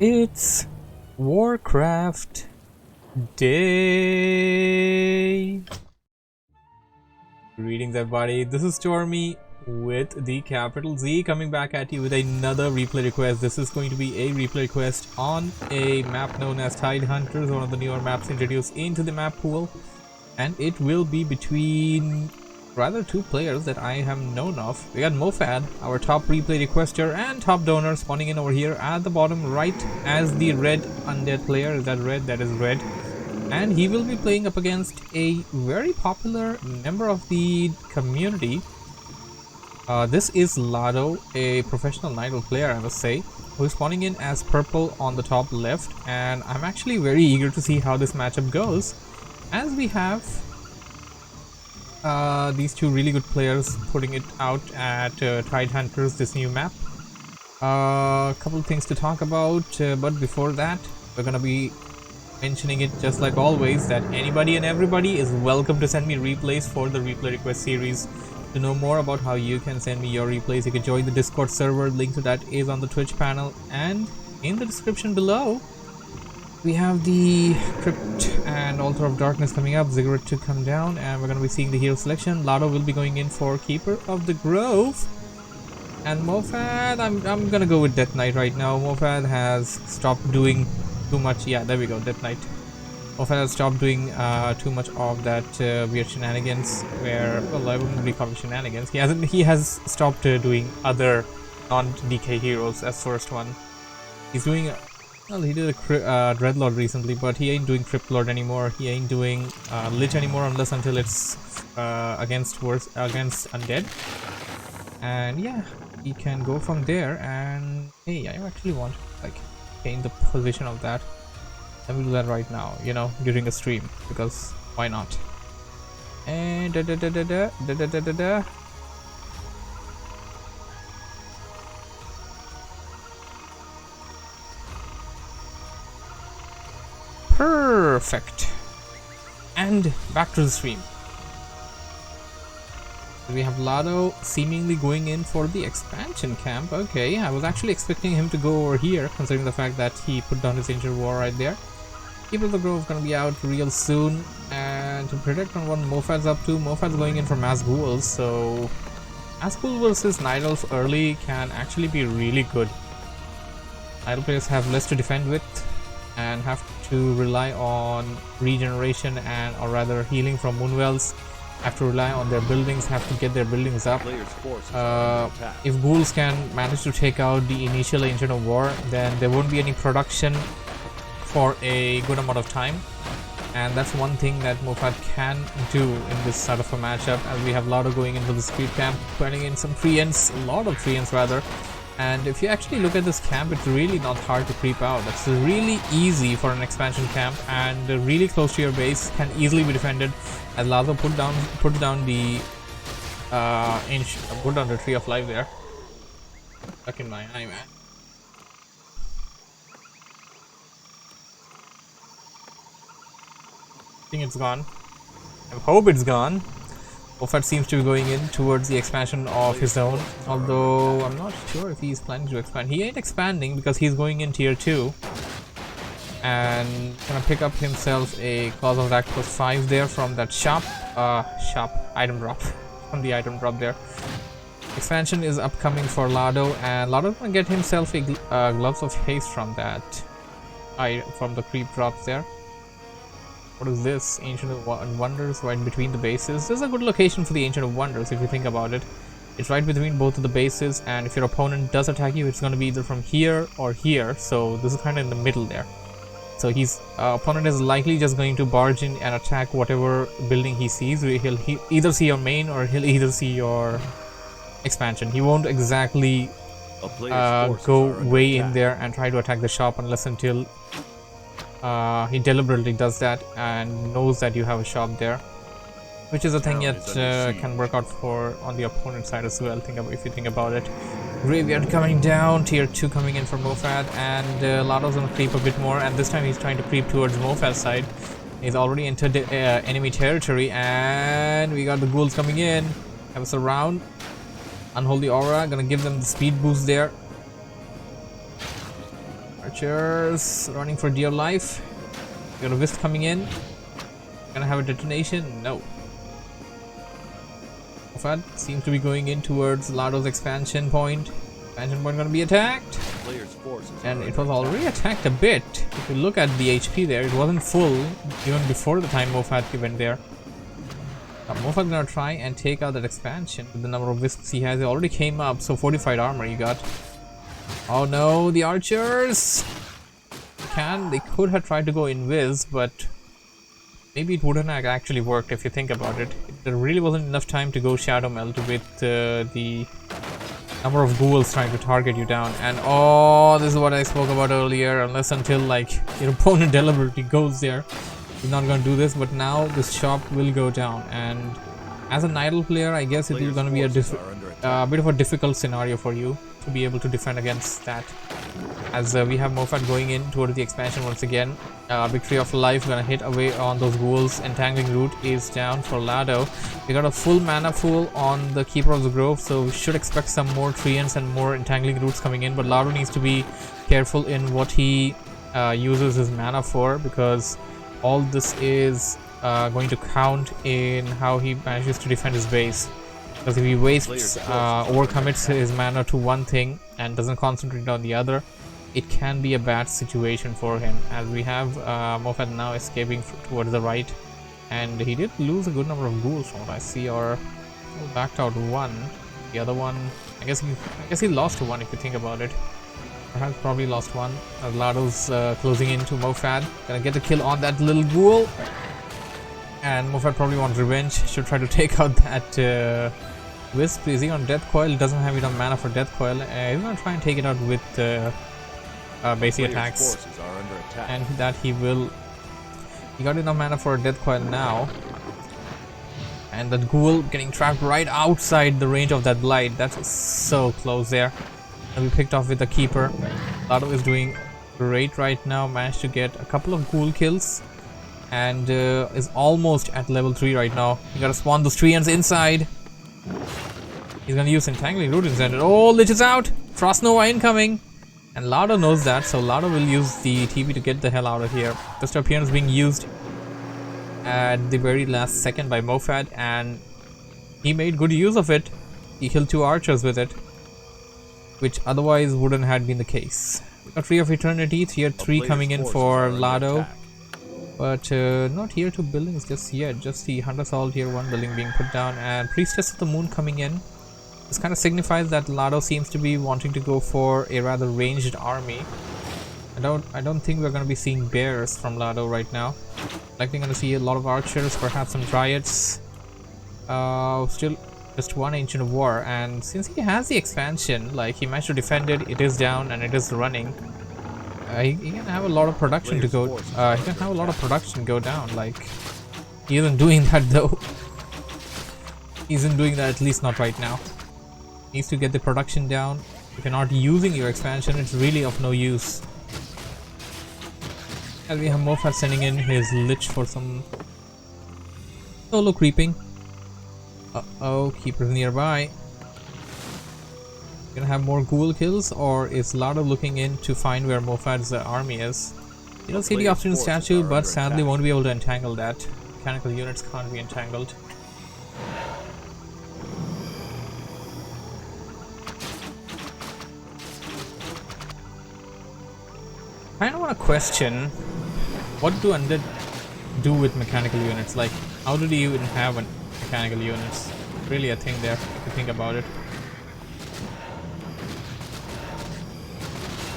It's WarCraft Day. Greetings everybody, this is Stormy with the capital Z coming back at you with another replay request. This is going to be a replay request on a map known as Tidehunters, one of the newer maps introduced into the map pool, and it will be between rather two players that I have known of. We got MoFaD, our top replay requester and top donor, spawning in over here at the bottom right as the red undead player. Is that red? That is red. And he will be playing up against a very popular member of the community. This is Lado, a professional Nightwolf player, I must say, who is spawning in as purple on the top left, and I'm actually very eager to see how this matchup goes, as we have these two really good players putting it out at Tidehunters, this new map. A couple of things to talk about, but before that, we're gonna be mentioning it just like always that anybody and everybody is welcome to send me replays for the replay request series. To know more about how you can send me your replays, you can join the Discord server. Link to that is on the Twitch panel and in the description below. We have the Crypt and Altar of Darkness coming up, Ziggurat to come down, and we're going to be seeing the hero selection. Lado will be going in for Keeper of the Grove. And MoFaD, I'm going to go with Death Knight right now. MoFaD has stopped doing too much. Yeah, there we go, Death Knight. MoFaD has stopped doing too much of that weird shenanigans where, well, I wouldn't really call it shenanigans. He has stopped doing other non-DK heroes as first one. He's doing, well, he did a Dreadlord recently, but he ain't doing Crypt Lord anymore. He ain't doing Lich anymore unless until it's against Undead. And yeah, he can go from there. And hey, I actually want to like change the position of that. Let me do that right now, you know, during a stream, because why not? And perfect. And back to the stream. We have Lado seemingly going in for the expansion camp. Okay, I was actually expecting him to go over here, considering the fact that he put down his Ancient War right there. Keeper of the Grove is going to be out real soon, and to predict on what MoFaD's up to, MoFaD's going in for Mass Ghouls, so Mass Ghoul versus Nightwolf early can actually be really good. Nightwolf players have less to defend with and have to rely on regeneration and, or rather, healing from Moonwells. Have to rely on their buildings, have to get their buildings up. If ghouls can manage to take out the initial Ancient of War, then there won't be any production for a good amount of time, and that's one thing that MoFaD can do in this sort of a matchup, as we have Lado going into the speed camp, putting in some treants, a lot of treants rather. And if you actually look at this camp, it's really not hard to creep out. It's really easy for an expansion camp, and really close to your base, can easily be defended. As Lado put down the put down the Tree of Life there. Stuck in my eye, man. I think it's gone. I hope it's gone. MoFaD seems to be going in towards the expansion of his own, although I'm not sure if he's planning to expand. He ain't expanding because he's going in tier 2 and gonna pick up himself a Claws of Attack plus 5 there from that shop item drop from the item drop there. Expansion is upcoming for Lado, and Lado's gonna get himself a Gloves of Haste from that from the creep drops there. What is this? Ancient of Wonders right between the bases. This is a good location for the Ancient of Wonders if you think about it. It's right between both of the bases, and if your opponent does attack you, it's going to be either from here or here. So this is kind of in the middle there. So his opponent is likely just going to barge in and attack whatever building he sees. He'll either see your main or he'll either see your expansion. He won't exactly go way in there and try to attack the shop unless until he deliberately does that and knows that you have a shop there, which is a thing that can work out for on the opponent side as well. If you think about it. Graveyard coming down, tier 2 coming in for MoFaD, and Lado's gonna creep a bit more, and this time he's trying to creep towards MoFaD's side. He's already entered enemy territory, and we got the ghouls coming in. Have a surround. Unholy Aura, gonna give them the speed boost there. Archers running for dear life. Got a Wisp coming in. Gonna have a detonation? No. MoFaD seems to be going in towards Lado's expansion point. Expansion point gonna be attacked. And it was already attacked a bit. If you look at the HP there, it wasn't full even before the time MoFaD went there. MoFaD gonna try and take out that expansion with the number of Wisps he has. It already came up, so fortified armor he got. Oh no, the archers! They could have tried to go invis, but maybe it wouldn't have actually worked if you think about it. There really wasn't enough time to go Shadow Melt with the number of ghouls trying to target you down. And oh, this is what I spoke about earlier. Unless until like your opponent deliberately goes there, he's not gonna do this. But now this shop will go down, and as an idle player, I guess it is gonna be a bit of a difficult scenario for you to be able to defend against that. As we have MoFaD going in towards the expansion once again. Victory of Life gonna hit away on those ghouls. Entangling Root is down for Lado. We got a full mana pool on the Keeper of the Grove, so we should expect some more Treants and more Entangling Roots coming in. But Lado needs to be careful in what he uses his mana for, because all this is going to count in how he manages to defend his base. Because if he wastes overcommits his mana to one thing and doesn't concentrate on the other, it can be a bad situation for him. As we have MoFaD now escaping towards the right, and he did lose a good number of ghouls from what I see, or backed out one. The other one, I guess he lost one if you think about it. Perhaps probably lost one. Lado's closing into MoFaD, gonna get the kill on that little ghoul, and MoFaD probably wants revenge. Should try to take out that Wisp. Is he on Death Coil? Doesn't have enough mana for Death Coil. He's gonna try and take it out with basic attacks, and that he will. He got enough mana for a Death Coil now, and that ghoul getting trapped right outside the range of that Blight. That's so close there. And we picked off with the Keeper. Lado is doing great right now. Managed to get a couple of ghoul kills, and is almost at level 3 right now. You gotta spawn those Treants inside. He's gonna use Entangling Root instead. Oh, Lich is out! Frost Nova incoming! And Lado knows that, so Lado will use the TP to get the hell out of here. Just Appearance being used at the very last second by MoFaD, and he made good use of it. He killed 2 archers with it, which otherwise wouldn't have been the case. We got Tree of Eternity, tier 3 coming in for Lado, but not tier 2 buildings just yet. Just the Hunter's Hall tier 1 building being put down, and Priestess of the Moon coming in. This kind of signifies that Lado seems to be wanting to go for a rather ranged army. I don't think we're going to be seeing bears from Lado right now. Likely going to see a lot of archers, perhaps some dryads. Still just one Ancient of War, and since he has the expansion, like he managed to defend it, it is down and it is running. He can have a lot of production to go. He can have a lot of production go down. Like he isn't doing that though. He isn't doing that, at least not right now. Needs to get the production down. If you're not using your expansion, it's really of no use. And we have MoFaD sending in his Lich for some solo creeping. Uh-oh, Keeper's nearby. Gonna have more ghoul kills, or is Lado looking in to find where MoFaD's army is? You don't see the Obstinate Statue, but sadly won't be able to entangle that. Mechanical units can't be entangled. I kind of want to question, what do Undead do with mechanical units? Like, how did he even have mechanical units? Really a thing there, if you think about it.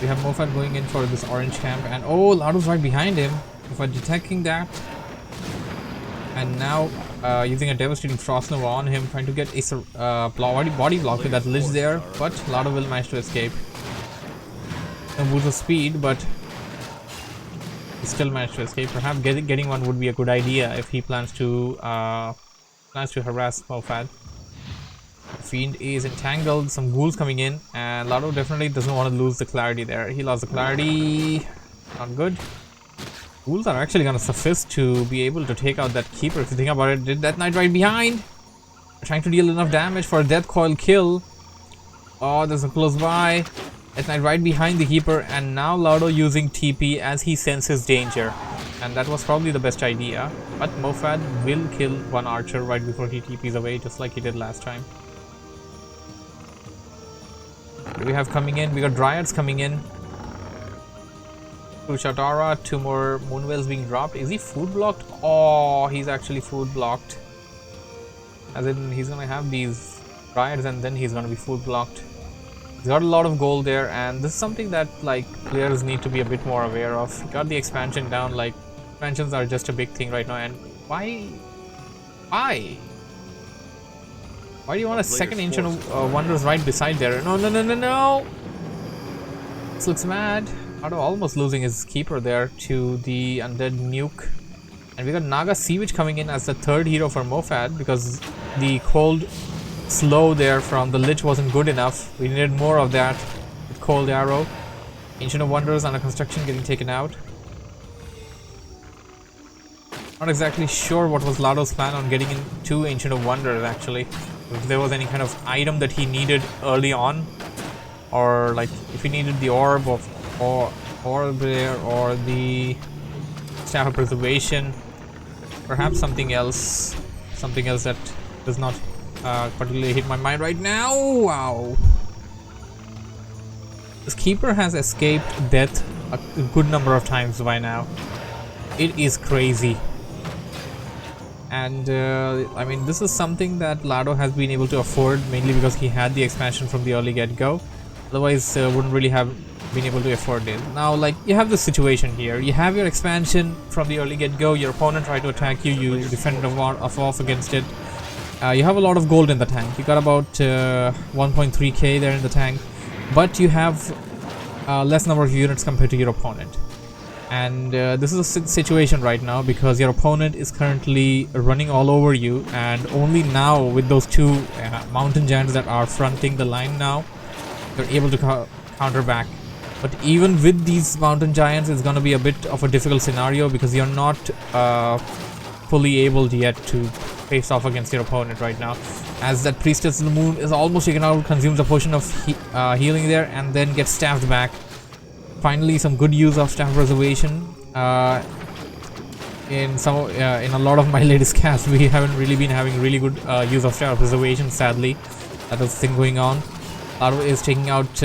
We have MoFaD going in for this orange camp, and oh, Lado's right behind him. MoFaD detecting that, and now using a devastating Frost Nova on him, trying to get a body block with that Lich there, but Lado will manage to escape. No boost of speed, but he still managed to escape. Perhaps getting one would be a good idea if he plans to harass MoFaD. Fiend is entangled, some ghouls coming in, and Lado definitely doesn't want to lose the clarity there. He lost the clarity, not good. Ghouls are actually gonna suffice to be able to take out that Keeper. If you think about it, did that Knight right behind, trying to deal enough damage for a Death Coil kill. Oh, there's a close by. Death Knight right behind the Keeper, and now Lado using TP as he senses danger. And that was probably the best idea. But MoFaD will kill one archer right before he TPs away, just like he did last time. What do we have coming in? We got Dryads coming in. To Shatara, 2 more Moonwells being dropped. Is he food blocked? Oh, he's actually food blocked. As in, he's gonna have these Dryads and then he's gonna be food blocked. He's got a lot of gold there, and this is something that like players need to be a bit more aware of. He got the expansion down, like expansions are just a big thing right now, and why do you want a second Ancient Wonders right beside there? No. This looks mad. Lado almost losing his Keeper there to the Undead nuke. And we got Naga Sea Witch coming in as the third hero for MoFaD, because the cold slow there from the Lich wasn't good enough. We needed more of that with Cold Arrow. Ancient of Wonders under construction getting taken out. Not exactly sure what was Lado's plan on getting in 2 Ancient of Wonders actually. If there was any kind of item that he needed early on, or like if he needed the orb of orb there, or the Staff of Preservation, perhaps something else that does not particularly hit my mind right now. Wow, this Keeper has escaped death a good number of times by now. It is crazy. And I mean, this is something that Lado has been able to afford, mainly because he had the expansion from the early get-go. Otherwise wouldn't really have been able to afford it. Now, like, you have this situation here. You have your expansion from the early get-go. Your opponent tried to attack you. You defended off against it. You have a lot of gold in the tank. You got about 1.3k there in the tank, but you have less number of units compared to your opponent. And this is a situation right now because your opponent is currently running all over you, and only now with those 2 mountain giants that are fronting the line now, you're able to counter back. But even with these mountain giants, it's going to be a bit of a difficult scenario because you're not fully able yet to face off against your opponent right now, as that Priestess of the Moon is almost taken out, consumes a potion of healing there, and then gets stabbed back. Finally, some good use of Staff Preservation. In a lot of my latest casts, we haven't really been having really good use of Staff Preservation, sadly. That is the thing going on. Lado is taking out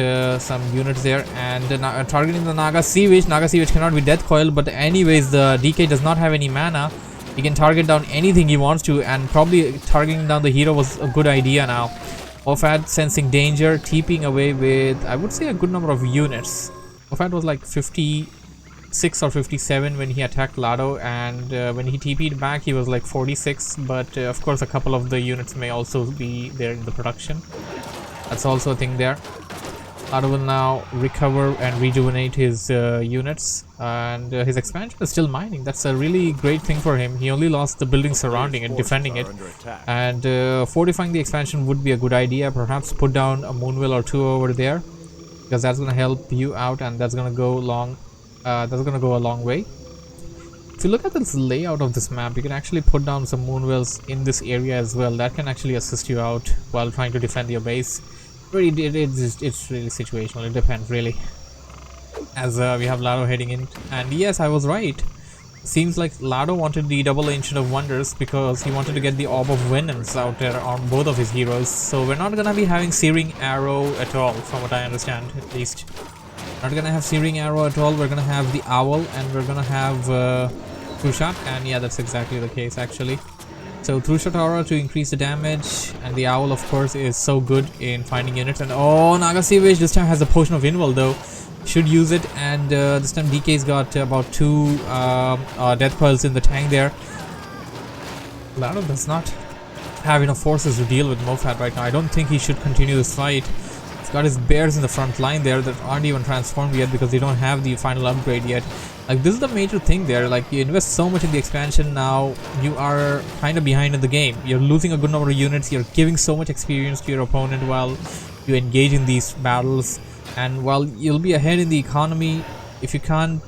some units there and targeting the Naga Sea Witch. Naga Sea Witch cannot be Death Coil, but anyways, the DK does not have any mana. He can target down anything he wants to, and probably targeting down the hero was a good idea now. MoFaD sensing danger, TPing away with, I would say, a good number of units. MoFaD was like 56 or 57 when he attacked Lado, and when he TP'd back he was like 46, but of course a couple of the units may also be there in the production. That's also a thing there. Lado will now recover and rejuvenate his units, and his expansion is still mining. That's a really great thing for him. He only lost the building surrounding it, defending it, and fortifying the expansion would be a good idea. Perhaps put down a Moonwell or 2 over there, because that's going to help you out, and that's going to go long. That's going to go a long way. If you look at this layout of this map, you can actually put down some Moonwells in this area as well. That can actually assist you out while trying to defend your base. Really, it's really situational. It depends really. As we have Lado heading in, and yes, I was right. Seems like Lado wanted the double Ancient of Wonders because he wanted to get the Orb of Vengeance out there on both of his heroes. So we're not gonna be having Searing Arrow at all, from what I understand, at least. Not gonna have Searing Arrow at all. We're gonna have the Owl, and we're gonna have True Shot, and yeah, that's exactly the case actually. So True Shot Aura to increase the damage, and the Owl of course is so good in finding units. And oh, Naga Sea Witch this time has the Potion of Invul though. Should use it, and this time DK's got about 2 Death Coils in the tank there. Lado does not have enough forces to deal with MoFaD right now. I don't think he should continue this fight. He's got his bears in the front line there that aren't even transformed yet because they don't have the final upgrade yet. Like, this is the major thing there. Like, you invest so much in the expansion, now you are kind of behind in the game. You're losing a good number of units. You're giving so much experience to your opponent while you engage in these battles. And while you'll be ahead in the economy, if you can't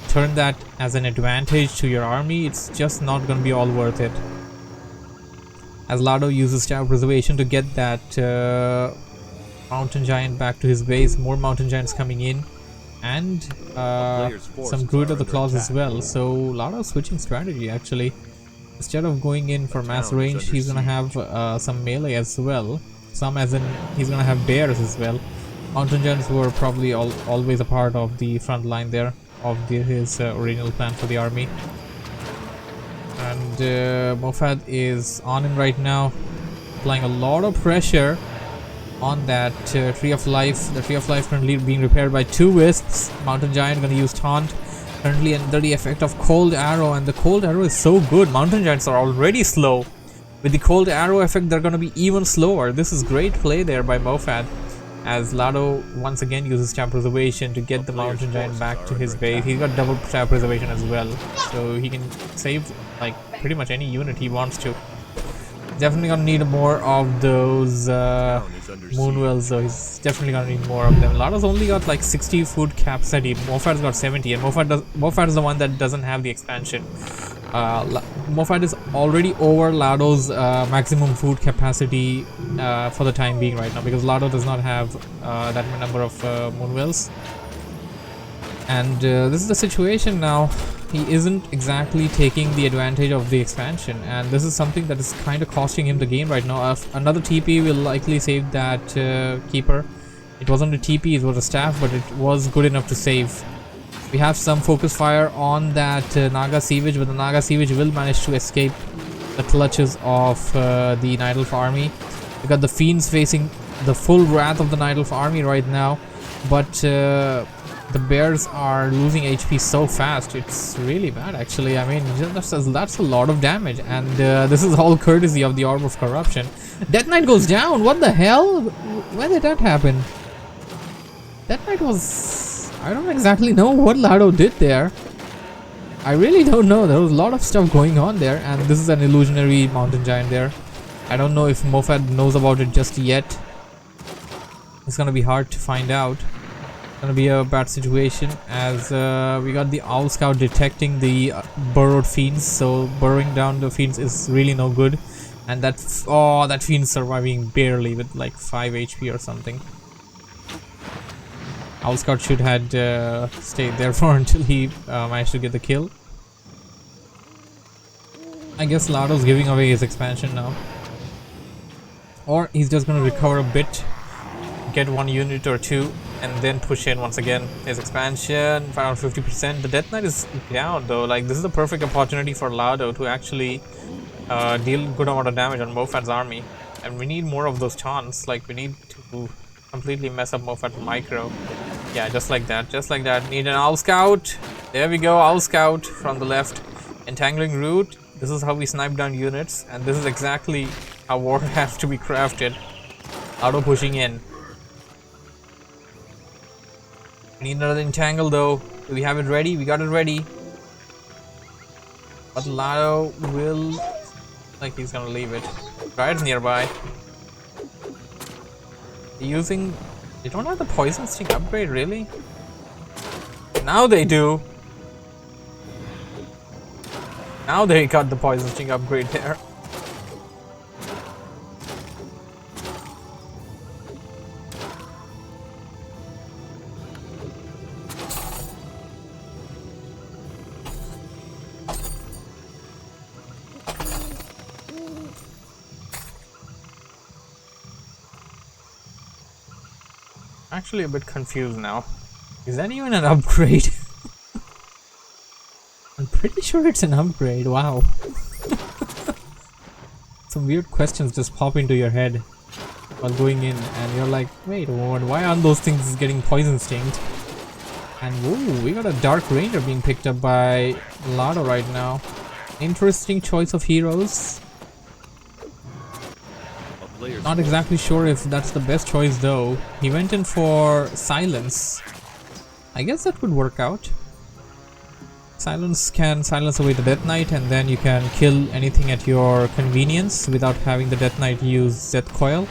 turn that as an advantage to your army, it's just not going to be all worth it. As Lado uses Staff Preservation to get that Mountain Giant back to his base. More Mountain Giants coming in. And some Druid of the Claws as well. So a lot of switching strategy actually. Instead of going in for mass range, he's gonna have some melee as well. Some as in he's gonna have bears as well. Mountain Giants were probably always a part of the front line there of his original plan for the army. And MoFaD is on him right now, applying a lot of pressure on that Tree of Life. The Tree of Life currently being repaired by 2 Wisps. Mountain Giant gonna use Taunt. Currently under the effect of Cold Arrow, and the Cold Arrow is so good. Mountain Giants are already slow. With the Cold Arrow effect, they're gonna be even slower. This is great play there by MoFaD, as Lado once again uses Trap Preservation to get the Mountain Giant back to his base. He's got double Trap Preservation as well, so he can save like pretty much any unit he wants to. Definitely gonna need more of those Moonwells, so he's definitely gonna need more of them. Lado's only got like 60 food capacity. MoFaD's got 70, and MoFaD is the one that doesn't have the expansion. MoFaD is already over Lado's maximum food capacity for the time being right now, because Lado does not have that number of Moonwells. And this is the situation now. He isn't exactly taking the advantage of the expansion, and this is something that is kind of costing him the game right now. Another TP will likely save that Keeper. It wasn't a TP, it was a staff, but it was good enough to save. We have some focus fire on that Naga Sievage, but the Naga Sievage will manage to escape the clutches of the Nidalf army. We got the Fiends facing the full wrath of the Nidalf army right now, but the bears are losing HP so fast. It's really bad actually. I mean, that's a lot of damage, and this is all courtesy of the Orb of Corruption. Death Knight goes down. What the hell? When did that happen? Death Knight was... I don't exactly know what Lado did there. I really don't know. There was a lot of stuff going on there, and this is an illusionary Mountain Giant there. I don't know if MoFaD knows about it just yet. It's gonna be hard to find out. Gonna be a bad situation, as we got the Owl Scout detecting the burrowed Fiends, so burrowing down the Fiends is really no good. And that Fiend's surviving barely with like 5 HP or something. Owl Scout should had stayed there for until he managed to get the kill. I guess Lado's giving away his expansion now, or he's just gonna recover a bit, get 1 unit or 2, and then push in once again his expansion. Around 50%. The Death Knight is down though. Like, this is the perfect opportunity for Lado to actually deal good amount of damage on MoFaD's army, and we need more of those taunts. Like, we need to completely mess up MoFaD's micro. Yeah, just like that, just like that. Need an Owl Scout. There we go, Owl Scout from the left. Entangling Root. This is how we snipe down units, and this is exactly how war has to be crafted. Lado pushing in. Need another Entangle though. Do we have it ready? We got it ready. But Lado will... like, he's gonna leave it. Right nearby. Using... they don't have the Poison Sting upgrade, really? Now they do. Now they got the Poison Sting upgrade there. Actually a bit confused now. Is that even an upgrade? I'm pretty sure it's an upgrade. Wow. Some weird questions just pop into your head while going in, and you're like, wait a moment, why aren't those things getting poison stinged? And whoa, we got a Dark Ranger being picked up by Lado right now. Interesting choice of heroes. Not exactly sure if that's the best choice though. He went in for Silence. I guess that would work out. Silence can silence away the Death Knight, and then you can kill anything at your convenience without having the Death Knight use Death Coil.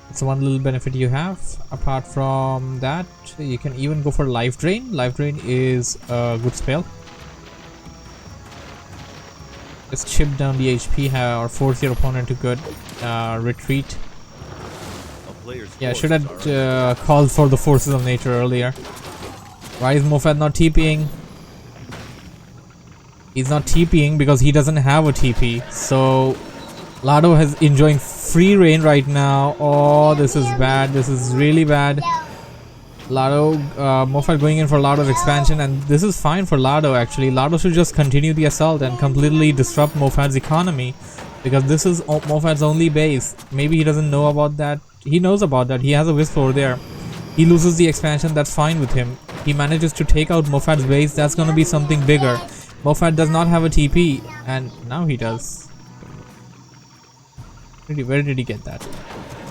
It's one little benefit you have. Apart from that, you can even go for Life Drain. Life Drain is a good spell. Just chip down the HP or force your opponent to good retreat. A player's Yeah, should have called for the forces of nature earlier. Why is MoFaD not TPing? He's not TPing because he doesn't have a TP. So Lado is enjoying free reign right now. Oh, this is bad. This is really bad. Lado, MoFaD going in for Lado's expansion, and this is fine for Lado actually. Lado should just continue the assault and completely disrupt MoFaD's economy, because this is MoFaD's only base. Maybe he doesn't know about that. He knows about that. He has a wisp over there. He loses the expansion, that's fine with him. He manages to take out MoFaD's base, that's gonna be something bigger. MoFaD does not have a TP, and now he does. Where did he get that?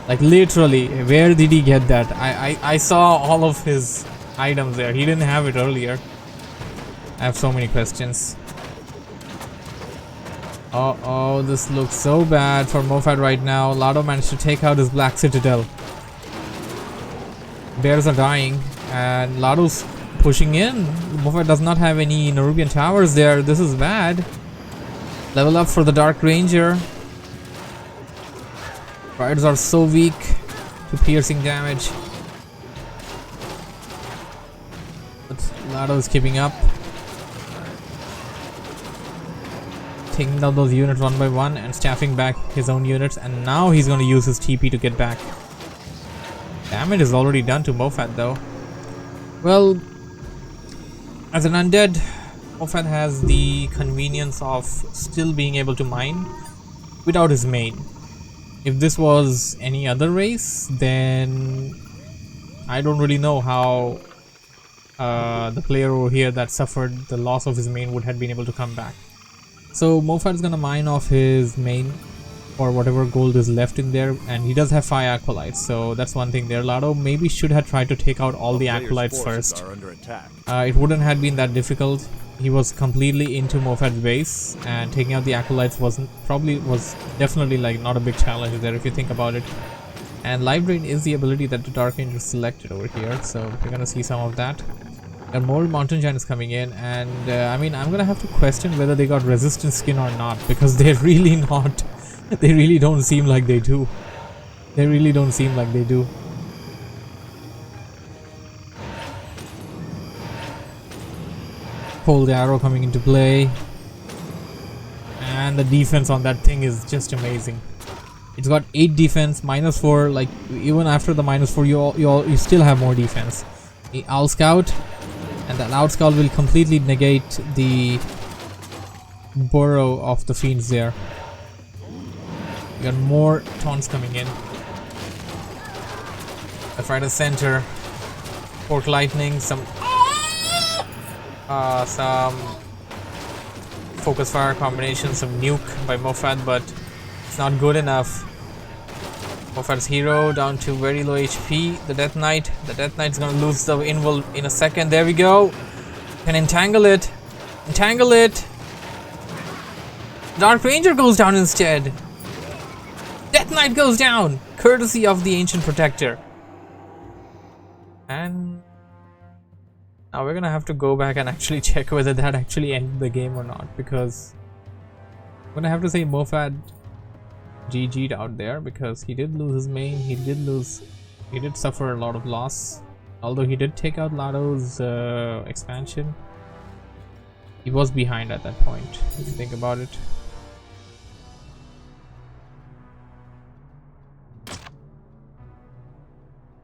Like literally, where did he get that? I saw all of his items there. He didn't have it earlier. I have so many questions. Oh, this looks so bad for MoFaD right now. Lado managed to take out his Black Citadel. Bears are dying, and Lado's pushing in. MoFaD does not have any Nerubian towers there. This is bad. Level up for the Dark Ranger. Riders are so weak to piercing damage. But Lado is keeping up. Taking down those units one by one and staffing back his own units, and now he's going to use his TP to get back. Damage is already done to MoFaD though. Well, as an undead, MoFaD has the convenience of still being able to mine without his main. If this was any other race, then I don't really know how the player over here that suffered the loss of his main would have been able to come back. So MoFaD is gonna mine off his main or whatever gold is left in there, and he does have 5 acolytes, so that's one thing there. Lado maybe should have tried to take out all the acolytes first. It wouldn't have been that difficult. He was completely into MoFaD's base, and taking out the acolytes was definitely like not a big challenge there if you think about it. And Life Drain is the ability that the Dark Ranger selected over here, so we're gonna see some of that. And more Mountain Giants coming in, and I mean, I'm gonna have to question whether they got resistance skin or not, because they're really not. They really don't seem like they do. They really don't seem like they do. Cold Arrow coming into play, and the defense on that thing is just amazing. It's got 8 defense, -4. Like even after the -4, you still have more defense. The Owl Scout, and that Owl Scout will completely negate the burrow of the fiends there. We got more taunts coming in. Left, right, and center. Fork Lightning, some focus fire combination, some nuke by MoFaD, but it's not good enough. MoFaD's hero down to very low HP. The Death Knight. The Death Knight's gonna lose the invul in a second. There we go. Can entangle it. Entangle it. Dark Ranger goes down instead. Death Knight goes down, courtesy of the Ancient Protector. And now we're gonna have to go back and actually check whether that actually ended the game or not, because I'm gonna have to say MoFaD GG'd out there, because he did lose his main, he did suffer a lot of loss. Although he did take out Lado's expansion, he was behind at that point, if you think about it.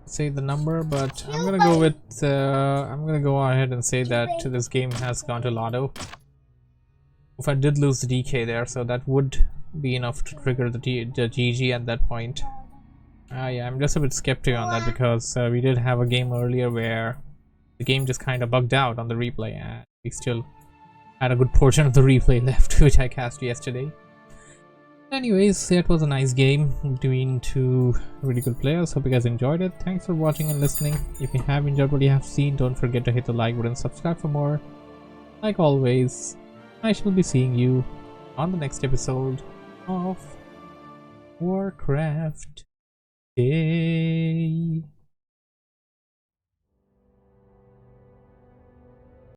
Say the number, but I'm gonna go with I'm gonna go ahead and say that this game has gone to Lado. If I did lose the DK there, so that would be enough to trigger the GG at that point. Yeah, I'm just a bit skeptical on that, because we did have a game earlier where the game just kind of bugged out on the replay, and we still had a good portion of the replay left, which I cast yesterday. Anyways, it was a nice game between 2 really good players. Hope you guys enjoyed it. Thanks for watching and listening. If you have enjoyed what you have seen, don't forget to hit the like button and subscribe for more. Like always, I shall be seeing you on the next episode of WarCraft Day.